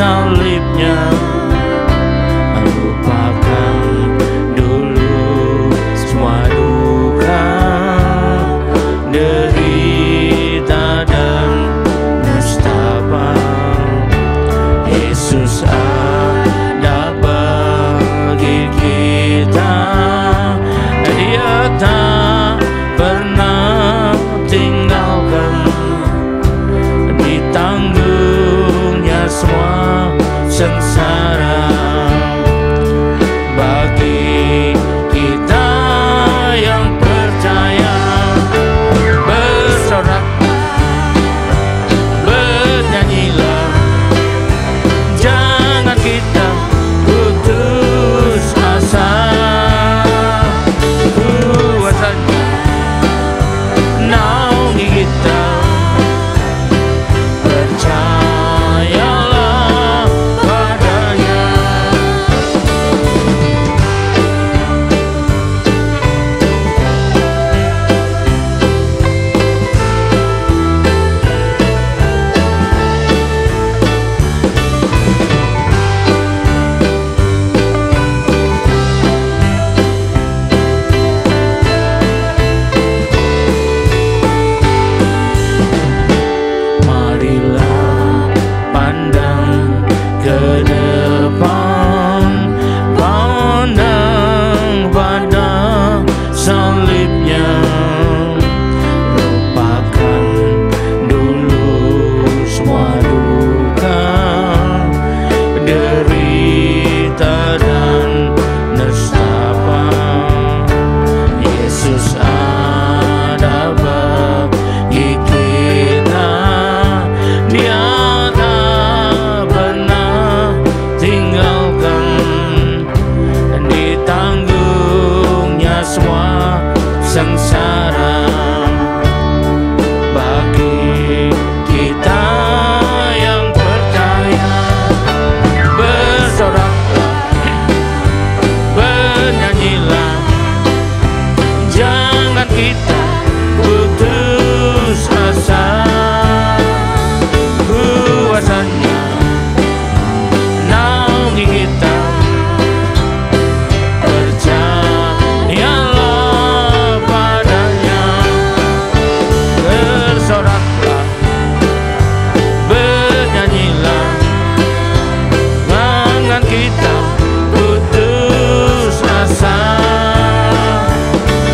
salibnya, melupakan dulu semua duka, derita dan nestapa. Yesus ada bagi kita, Dia tak pernah tinggalkan, ditanggungnya semua sengsara. Bagi kita yang percaya, bersoraklah, bernyanyilah, jangan kita putus asa. Kuasanya naungi kita, percayalah padanya. Marilah pandang ke depan, pandang pada salibnya, lupakan dulu semua duka, derita dan nestapa. Yesus ada bagi kita, Dia tak pernah tinggalkan, ditanggungnya semua sengsara. Bagi kita yang percaya, bersoraklah, bernyanyilah, jangan kita putus asa. Kuasanya naungi kita, percayalah padanya. Bersoraklah, bernyanyilah, jangan kita putus asa.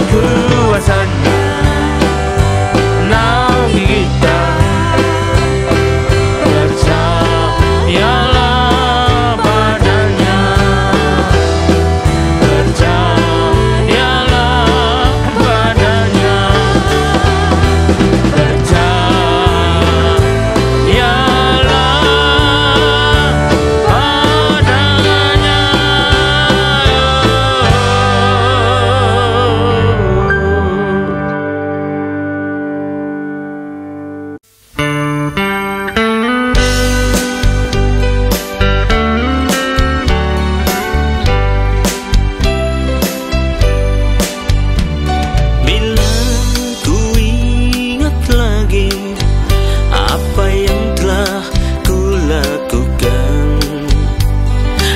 Kuasanya naungi kita, percayalah padanya, percayalah padanya, Bila ku ingat lagi apa yang telah ku lakukan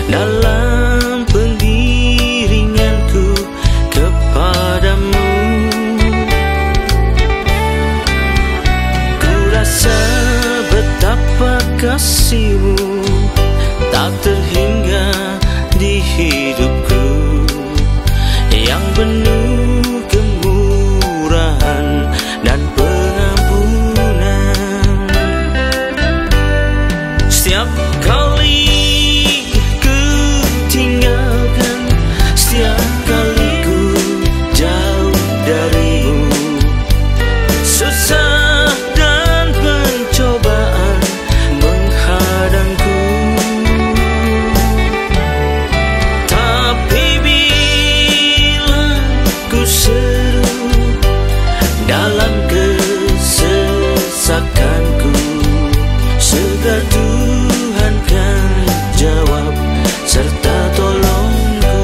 dalam pengiringanku kepadamu, ku rasa betapa kasih-Mu tak terhingga di hidupku, yang penuh kemurahan dan pengampunan. Setiap kali ku tinggalkan, setiap kali ku jauh dari-Mu, susah dan pencobaan menghadangku. Tapi bila ku seru dalam kesesakanku, segera Tuhan kan jawab serta tolongku.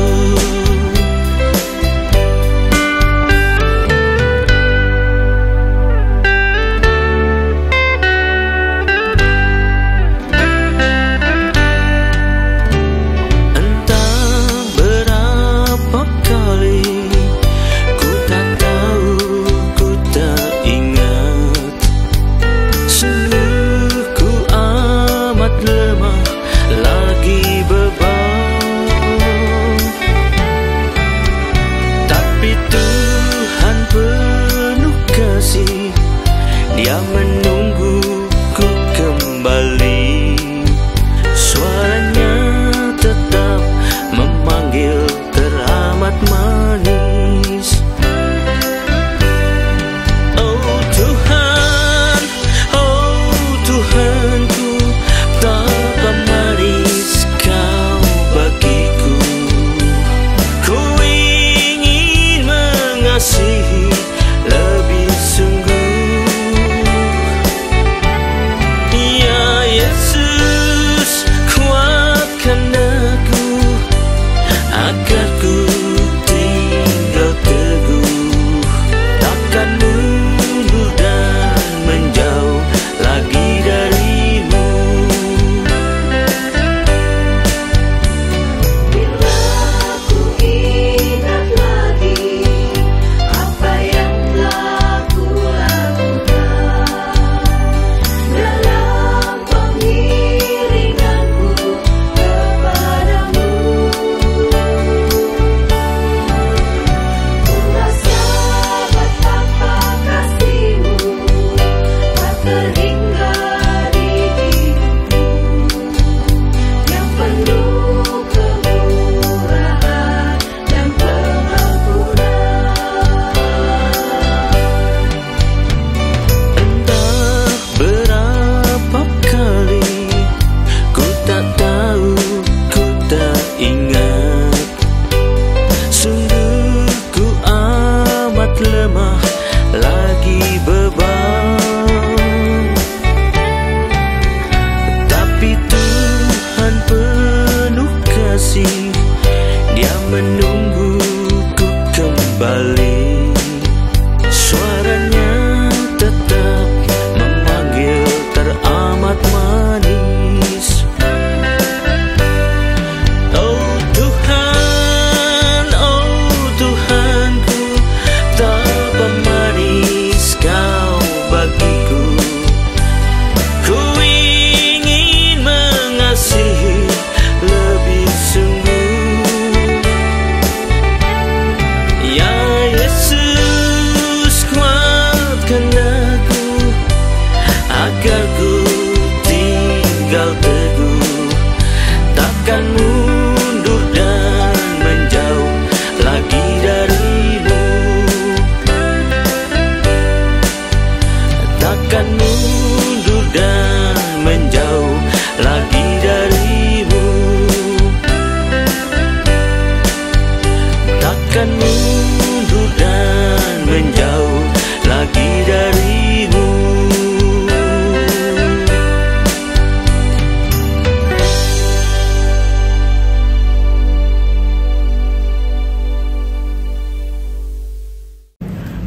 Dia menungguku kembali. Suaranya tetap memanggil teramat manis. Oh Tuhan, oh Tuhanku, betapa manis Kau bagiku. Ku ingin mengasihi lebih sungguh. Ya Yesus, kuatkan aku agar ku tinggal teguh, takkan mundur dan menjauh lagi darimu. Bila ku ingat lagi apa yang telah ku lakukan dalam pengiringanku kepadamu, ku rasa betapa kasih-Mu tak terhingga di hidupku yang penuh kemurahan dan pengampunan. Entah berapa kali ku tak tahu, ku tak ingat. Sungguh ku amat lemah, lagi beban. Tapi Tuhan penuh kasih, Dia menungguku kembali. Suaranya tetap memanggil teramat manis. Oh Tuhan, oh Tuhanku, betapa manis Kau bagiku. Ku ingin mengasihi lebih sungguh. Ya Yesus, kuatkan aku agar ku tinggal teguh, takkan mundur dan menjauh lagi darimu, takkan mundur dan menjauh lagi darimu, takkan mundur dan menjauh lagi darimu.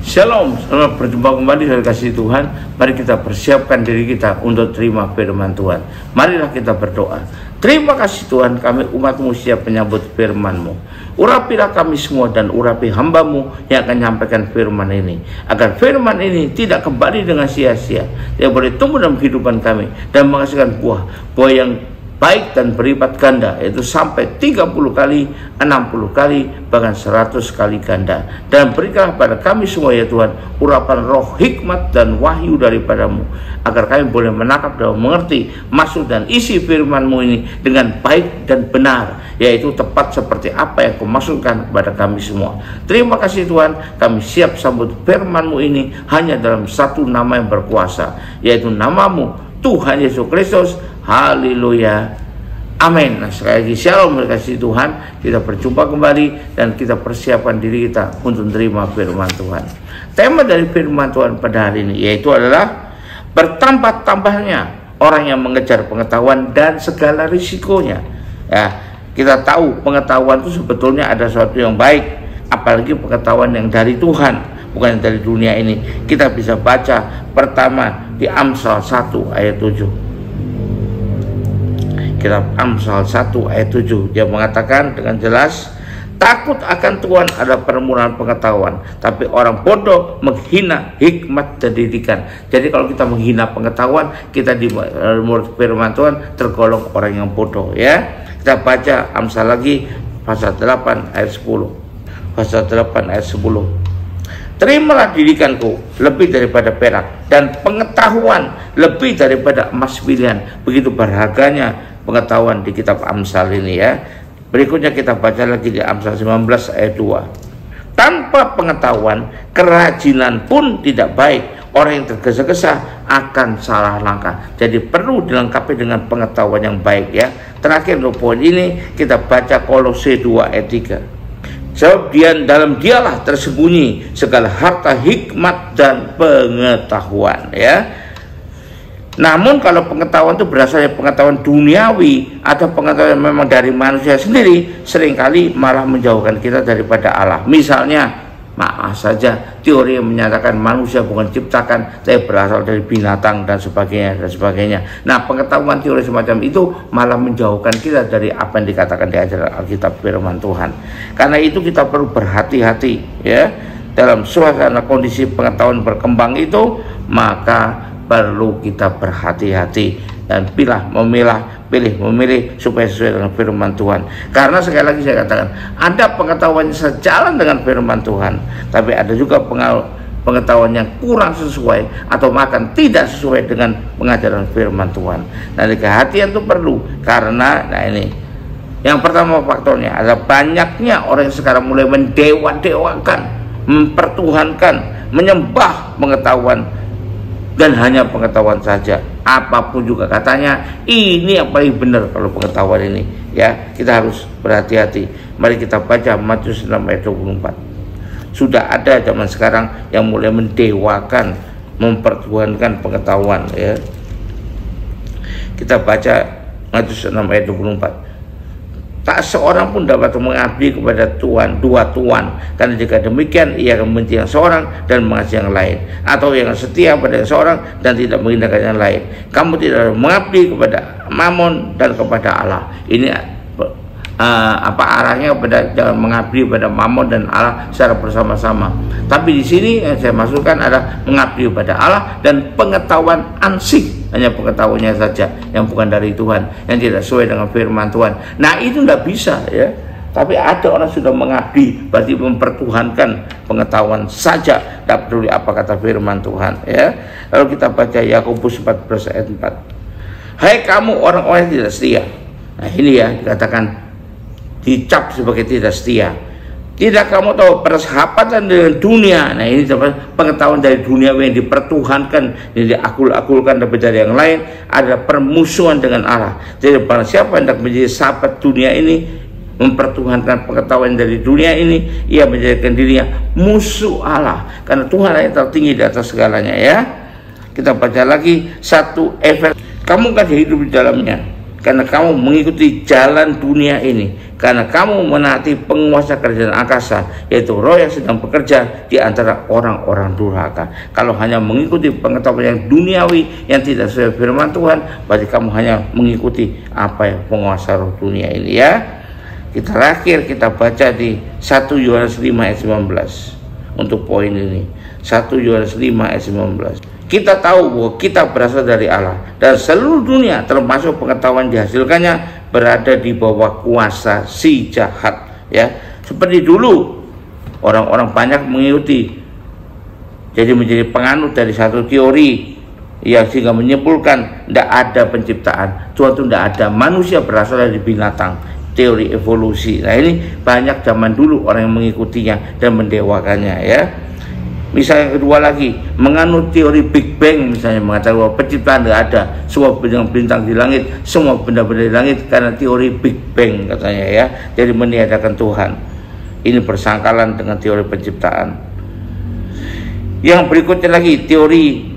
Shalom, selamat berjumpa kembali dari kasih Tuhan. Mari kita persiapkan diri kita untuk terima firman Tuhan. Marilah kita berdoa. Terima kasih Tuhan, kami umat-Mu siap menyambut firman-Mu. Urapilah kami semua dan urapi hamba-Mu yang akan menyampaikan firman ini, agar firman ini tidak kembali dengan sia-sia. Dia boleh tumbuh dalam kehidupan kami dan menghasilkan buah yang baik dan berlipat ganda, yaitu sampai 30 kali, 60 kali, bahkan 100 kali ganda. Dan berikanlah pada kami semua ya Tuhan urapan roh hikmat dan wahyu daripada-Mu, agar kami boleh menangkap dan mengerti maksud dan isi firman-Mu ini dengan baik dan benar, yaitu tepat seperti apa yang Kau maksudkan kepada kami semua. Terima kasih Tuhan, kami siap sambut firman-Mu ini hanya dalam satu nama yang berkuasa, yaitu nama-Mu Tuhan Yesus Kristus. Haleluya, amin. Nah, sekali lagi shalom berkasih Tuhan. Kita berjumpa kembali dan kita persiapkan diri kita untuk menerima firman Tuhan. Tema dari firman Tuhan pada hari ini yaitu adalah bertambah-tambahnya orang yang mengejar pengetahuan dan segala risikonya. Ya, kita tahu pengetahuan itu sebetulnya ada sesuatu yang baik, apalagi pengetahuan yang dari Tuhan, bukan dari dunia ini. Kita bisa baca pertama di Amsal 1 ayat 7. Kitab Amsal 1 ayat 7, dia mengatakan dengan jelas, takut akan Tuhan ada permulahan pengetahuan, tapi orang bodoh menghina hikmat dan didikan. Jadi kalau kita menghina pengetahuan, kita di menurut firman Tuhan tergolong orang yang bodoh, ya. Kita baca Amsal lagi pasal 8 ayat 10. Pasal 8 ayat 10. Terimalah didikanku lebih daripada perak, dan pengetahuan lebih daripada emas pilihan. Begitu berharganya pengetahuan di kitab Amsal ini ya. Berikutnya kita baca lagi di Amsal 19 ayat 2. Tanpa pengetahuan, kerajinan pun tidak baik. Orang yang tergesa-gesa akan salah langkah. Jadi perlu dilengkapi dengan pengetahuan yang baik ya. Terakhir untuk poin ini kita baca Kolose 2 ayat 3. Sebab dalam dialah tersembunyi segala harta hikmat dan pengetahuan ya. Namun kalau pengetahuan itu berasal dari pengetahuan duniawi atau pengetahuan yang memang dari manusia sendiri, seringkali malah menjauhkan kita daripada Allah. Misalnya, maaf saja, teori yang menyatakan manusia bukan ciptakan, tapi berasal dari binatang dan sebagainya. Nah, pengetahuan teori semacam itu malah menjauhkan kita dari apa yang dikatakan di ajaran Alkitab firman Tuhan. Karena itu kita perlu berhati-hati ya. Dalam suasana kondisi pengetahuan berkembang itu, maka perlu kita berhati-hati dan pilih memilih supaya sesuai dengan firman Tuhan. Karena sekali lagi saya katakan, ada pengetahuan yang sejalan dengan firman Tuhan, tapi ada juga pengetahuan yang kurang sesuai atau bahkan tidak sesuai dengan pengajaran firman Tuhan. Nah, kehati-hatian itu perlu, karena ini yang pertama faktornya adalah banyaknya orang yang sekarang mulai mendewa-dewakan, mempertuhankan, menyembah pengetahuan, dan hanya pengetahuan saja, apapun juga katanya ini yang paling benar. Kalau pengetahuan ini ya, kita harus berhati-hati. Mari kita baca Matius 6 ayat 24. Sudah ada zaman sekarang yang mulai mendewakan, mempertuhankan pengetahuan ya. Kita baca Matius 6 ayat 24. Tak seorang pun dapat mengabdi kepada dua tuan, karena jika demikian ia akan membenci yang seorang dan mengasihi yang lain, atau yang setia pada yang seorang dan tidak mengindahkan yang lain. Kamu tidak mengabdi kepada Mammon dan kepada Allah. Ini arahnya kepada jangan mengabdi pada Mammon dan Allah secara bersama-sama. Tapi di sini yang saya masukkan ada mengabdi kepada Allah dan pengetahuan ansih, hanya pengetahuannya saja yang bukan dari Tuhan, yang tidak sesuai dengan firman Tuhan. Nah, itu tidak bisa ya. Tapi ada orang sudah mengabdi, berarti mempertuhankan pengetahuan saja, tidak peduli apa kata firman Tuhan ya. Lalu kita baca Yakobus 14 ayat 4. Hai kamu orang-orang yang tidak setia. Nah, ini ya dikatakan, dicap sebagai tidak setia. Tidak kamu tahu persahabatan dengan dunia. Nah, ini pengetahuan dari dunia yang dipertuhankan, yang diakul-akulkan dari yang lain, ada permusuhan dengan Allah. Jadi barang siapa yang hendak menjadi sahabat dunia ini, mempertuhankan pengetahuan dari dunia ini, ia menjadikan dirinya musuh Allah, karena Tuhan yang tertinggi di atas segalanya ya. Kita baca lagi 1 Efesus. Kamu kan hidup di dalamnya, karena kamu mengikuti jalan dunia ini, karena kamu menaati penguasa kerajaan angkasa, yaitu roh yang sedang bekerja di antara orang-orang durhaka. Kalau hanya mengikuti pengetahuan yang duniawi yang tidak sesuai firman Tuhan, berarti kamu hanya mengikuti apa yang penguasa roh dunia ini ya. Kita terakhir kita baca di 1 Yohanes 5 ayat 19 untuk poin ini. 1 Yohanes 5 ayat 19. Kita tahu bahwa kita berasal dari Allah, dan seluruh dunia termasuk pengetahuan dihasilkannya berada di bawah kuasa si jahat ya. Seperti dulu orang-orang banyak mengikuti, jadi menjadi penganut dari satu teori yang sehingga menyimpulkan tidak ada penciptaan Tuhan, itu tidak ada, manusia berasal dari binatang, teori evolusi. Nah, ini banyak zaman dulu orang yang mengikutinya dan mendewakannya ya. Misalnya yang kedua lagi, menganut teori Big Bang, misalnya mengatakan bahwa penciptaan tidak ada, semua bintang di langit, semua benda-benda di langit karena teori Big Bang katanya ya. Jadi meniadakan Tuhan. Ini bersangkalan dengan teori penciptaan. Yang berikutnya lagi, teori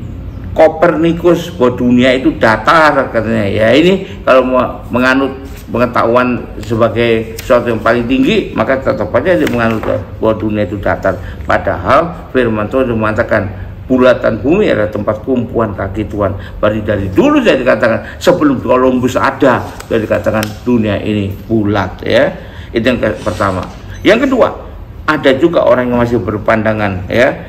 Kopernikus bahwa dunia itu datar katanya ya. Ini kalau mau menganut pengetahuan sebagai sesuatu yang paling tinggi, maka tetap saja dia menganut bahwa dunia itu datar. Padahal firman Tuhan mengatakan bulatan bumi adalah tempat kumpulan kaki Tuhan. Berarti dari dulu saya dikatakan, sebelum Columbus ada, saya dikatakan dunia ini bulat ya. Itu yang pertama. Yang kedua, ada juga orang yang masih berpandangan ya,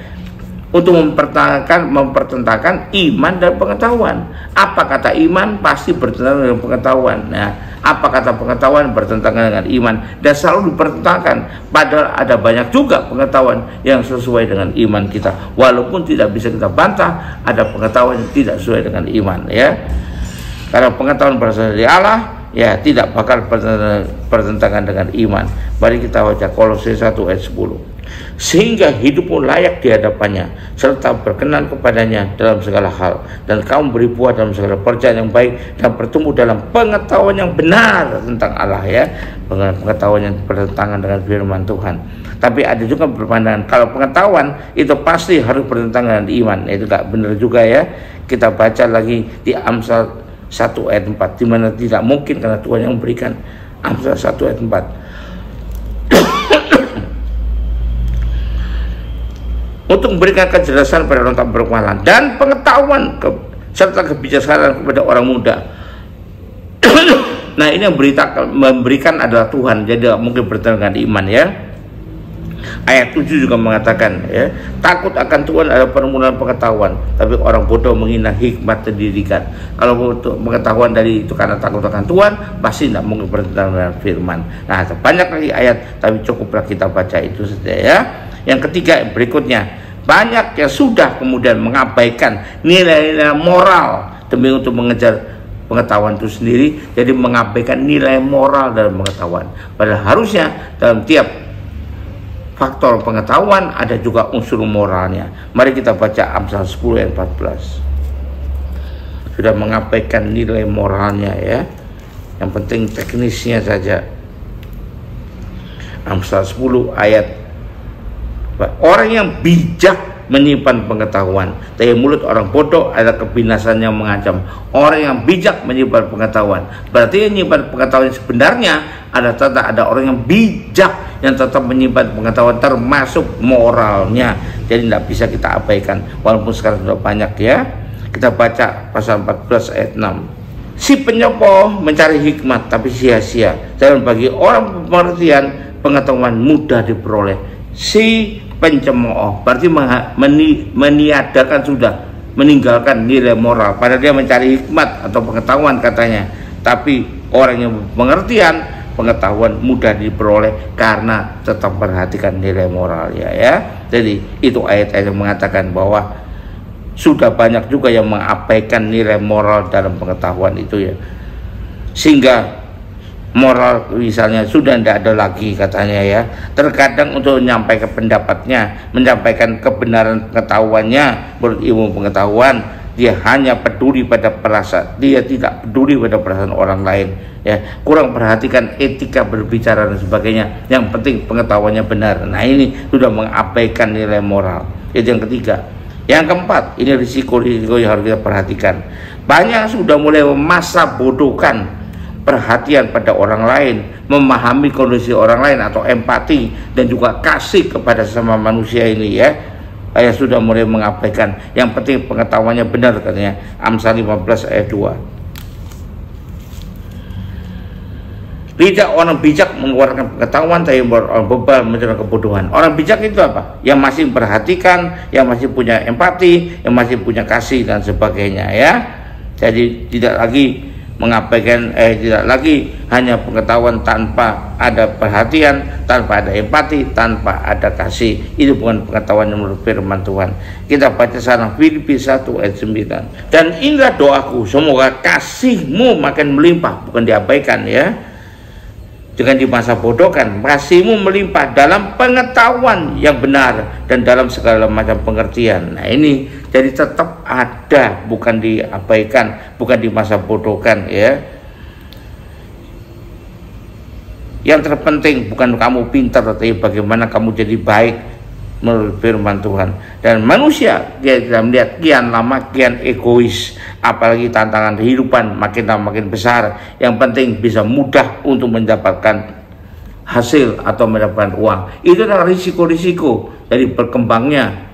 untuk mempertentangkan iman dan pengetahuan. Apa kata iman pasti bertentangan dengan pengetahuan. Nah, Apa kata pengetahuan? Bertentangan dengan iman, dan selalu dipertentangkan. Padahal ada banyak juga pengetahuan yang sesuai dengan iman kita. Walaupun tidak bisa kita bantah, ada pengetahuan yang tidak sesuai dengan iman, ya. Karena pengetahuan berasal dari Allah, ya tidak bakal bertentangan dengan iman. Mari kita baca Kolose 1 ayat 10. Sehingga hidupmu layak di hadapannya, serta berkenan kepadanya dalam segala hal, dan kamu beri buah dalam segala pekerjaan yang baik, dan bertumbuh dalam pengetahuan yang benar tentang Allah, ya. Pengetahuan yang bertentangan dengan firman Tuhan. Tapi ada juga berpandangan kalau pengetahuan itu pasti harus bertentangan dengan iman. Itu tidak benar juga, ya. Kita baca lagi di Amsal 1 ayat 4, di mana tidak mungkin karena Tuhan yang memberikan. Amsal 1 ayat 4. Untuk memberikan kejelasan pada orang tak berkemalan dan pengetahuan serta kebijaksanaan kepada orang muda. Nah, ini yang memberikan adalah Tuhan, jadi mungkin bertentangan dengan iman, ya. Ayat 7 juga mengatakan, ya, takut akan Tuhan adalah permulaan pengetahuan, tapi orang bodoh menghina hikmat dan didikan. Kalau pengetahuan dari itu karena takut akan Tuhan, pasti tidak mungkin bertentangan dengan firman. Nah, banyak lagi ayat, tapi cukuplah kita baca itu saja, ya. Yang ketiga, berikutnya, banyak yang sudah kemudian mengabaikan nilai-nilai moral demi untuk mengejar pengetahuan itu sendiri, jadi mengabaikan nilai moral dalam pengetahuan. Padahal harusnya dalam tiap faktor pengetahuan ada juga unsur moralnya. Mari kita baca Amsal 10 ayat 14. Sudah mengabaikan nilai moralnya, ya. Yang penting teknisnya saja. Amsal 10 ayat, orang yang bijak menyimpan pengetahuan, dari mulut orang bodoh adalah kebinasan yang mengancam. Orang yang bijak menyimpan pengetahuan, berarti yang menyimpan pengetahuan sebenarnya ada orang yang bijak yang tetap menyimpan pengetahuan termasuk moralnya. Jadi tidak bisa kita abaikan, walaupun sekarang sudah banyak, ya. Kita baca pasal 14 ayat 6. Si penyopoh mencari hikmat tapi sia-sia, dan bagi orang pengertian pengetahuan mudah diperoleh. Si pencemooh berarti meniadakan, sudah meninggalkan nilai moral, padahal dia mencari hikmat atau pengetahuan katanya. Tapi orang yang pengertian pengetahuan mudah diperoleh karena tetap perhatikan nilai moral, ya. Jadi itu ayat-ayat yang mengatakan bahwa sudah banyak juga yang mengabaikan nilai moral dalam pengetahuan itu, ya. Sehingga moral misalnya sudah tidak ada lagi katanya, ya. Terkadang untuk menyampaikan pendapatnya, menyampaikan kebenaran pengetahuannya menurut ilmu pengetahuan, dia hanya peduli pada perasaan, dia tidak peduli pada perasaan orang lain, ya. Kurang perhatikan etika berbicara dan sebagainya. Yang penting pengetahuannya benar. Nah, ini sudah mengabaikan nilai moral. Itu yang ketiga. Yang keempat, ini risiko-risiko yang harus kita perhatikan. Banyak sudah mulai memasa bodohkan perhatian pada orang lain, memahami kondisi orang lain atau empati dan juga kasih kepada sesama manusia ini, ya. Saya sudah mulai mengabaikan. Yang penting pengetahuannya benar katanya. Amsal 15 ayat 2. Lidah orang bijak mengeluarkan pengetahuan, tapi orang bebal mencari kebodohan. Orang bijak itu apa? Yang masih memperhatikan, yang masih punya empati, yang masih punya kasih dan sebagainya, ya. Jadi tidak lagi mengabaikan, tidak lagi hanya pengetahuan tanpa ada perhatian, tanpa ada empati, tanpa ada kasih. Itu bukan pengetahuan yang menurut firman Tuhan. Kita baca sana Filipi 1 ayat 9. Dan inilah doaku, semoga kasihmu makin melimpah, bukan diabaikan, ya. Dengan di masa bodohkan, kasihmu melimpah dalam pengetahuan yang benar dan dalam segala macam pengertian. Nah, ini jadi tetap ada, bukan diabaikan, bukan di masa bodohkan, ya. Yang terpenting bukan kamu pintar, tapi bagaimana kamu jadi baik menurut firman Tuhan. Dan manusia dia tidak melihat kian lama kian egois, apalagi tantangan kehidupan makin lama makin besar. Yang penting bisa mudah untuk mendapatkan hasil atau mendapatkan uang. Itu adalah risiko-risiko dari berkembangnya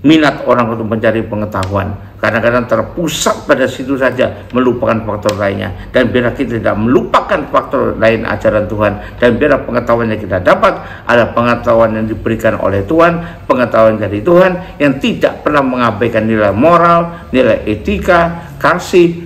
minat orang untuk mencari pengetahuan. Kadang-kadang terpusat pada situ saja, melupakan faktor lainnya. Dan biar kita tidak melupakan faktor lain ajaran Tuhan, dan biar pengetahuan yang kita dapat adalah pengetahuan yang diberikan oleh Tuhan, pengetahuan dari Tuhan yang tidak pernah mengabaikan nilai moral, nilai etika, kasih,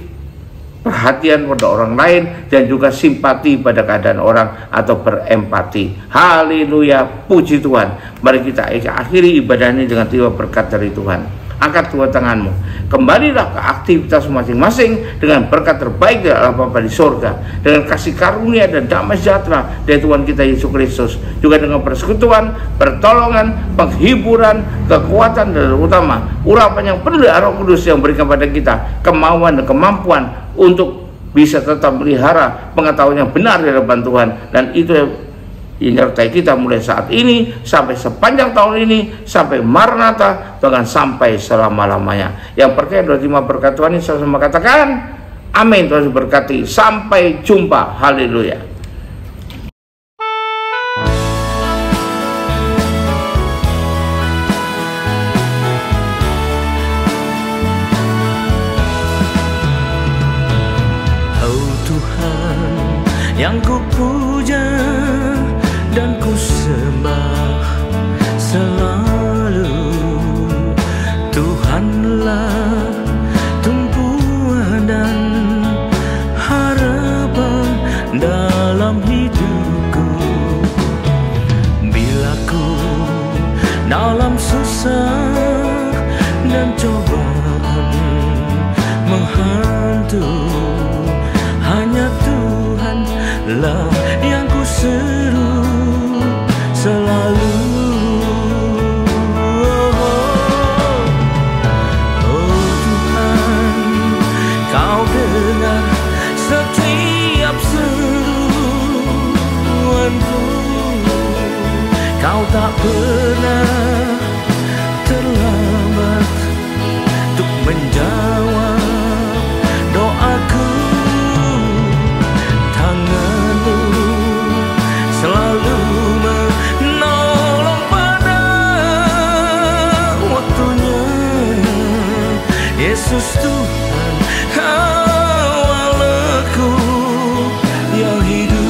perhatian pada orang lain, dan juga simpati pada keadaan orang atau berempati. Haleluya, puji Tuhan. Mari kita akhiri ibadah ini dengan tiba berkat dari Tuhan. Angkat dua tanganmu, kembalilah ke aktivitas masing-masing dengan berkat terbaik dari Allah Bapa di surga, dengan kasih karunia dan damai sejahtera dari Tuhan kita Yesus Kristus, juga dengan persekutuan, pertolongan, penghiburan, kekuatan, dan terutama urapan yang penuh dari Roh Kudus yang berikan pada kita kemauan dan kemampuan untuk bisa tetap melihara pengetahuan yang benar di hadapan Tuhan. Dan itu menyertai kita mulai saat ini sampai sepanjang tahun ini, sampai Maranatha, bahkan sampai selama-lamanya. Yang percaya dan terima berkat Tuhan ini sama-sama katakan amin. Tuhan berkati, sampai jumpa. Haleluya. Oh Tuhan yang ku puja dan ku sembah selalu, Tuhanlah tumpuan dan harapan dalam hidupku. Bila ku dalam susah dan cobaan menghantui, hanya Tuhanlah yang ku seru selalu. Oh Tuhan, Kau dengar setiap seruanku. Kau tak pernah terlambat untuk menjawab doaku. Tangan-Mu selalu menolong pada waktunya. Yesus Tuhan, Allahku yang hidup.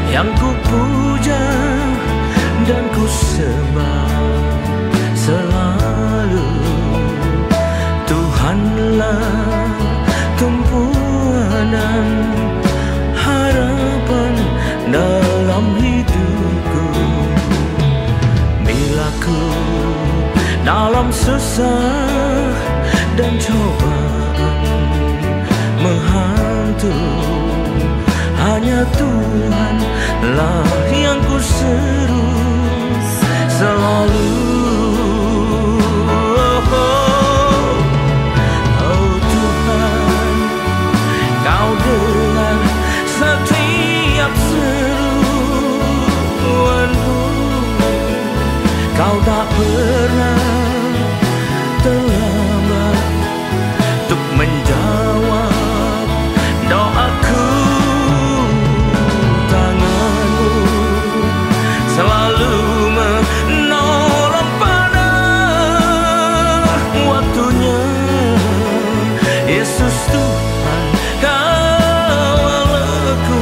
Yang ku puja dan ku sembah selalu, Tuhanlah tumpuan dan harapan dalam hidupku. Bila ku dalam susah dan cobaan menghantui, hanya Tuhanlah yang ku seru selalu. Oh Tuhan, Kau dengar setiap seruanku. Kau tak pernah terlambat untuk menjawab doaku. Tangan-Mu selalu menolong pada waktunya. Yesus Tuhan, Kau Allahku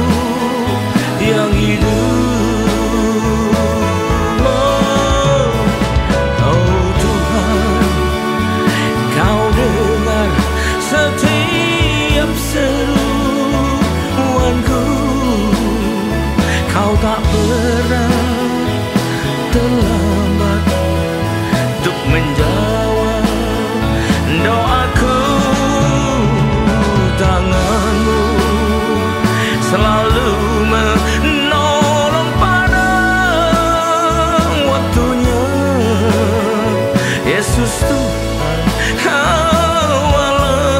yang hidup. Oh Tuhan, Kau dengar setiap seruanku. Kau tak pernah terlambat untuk menjawab doaku. Tangan-Mu selalu menolong pada waktunya. Yesus Tuhan, Kau Allah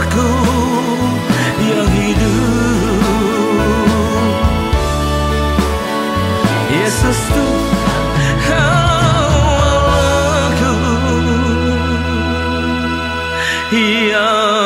yang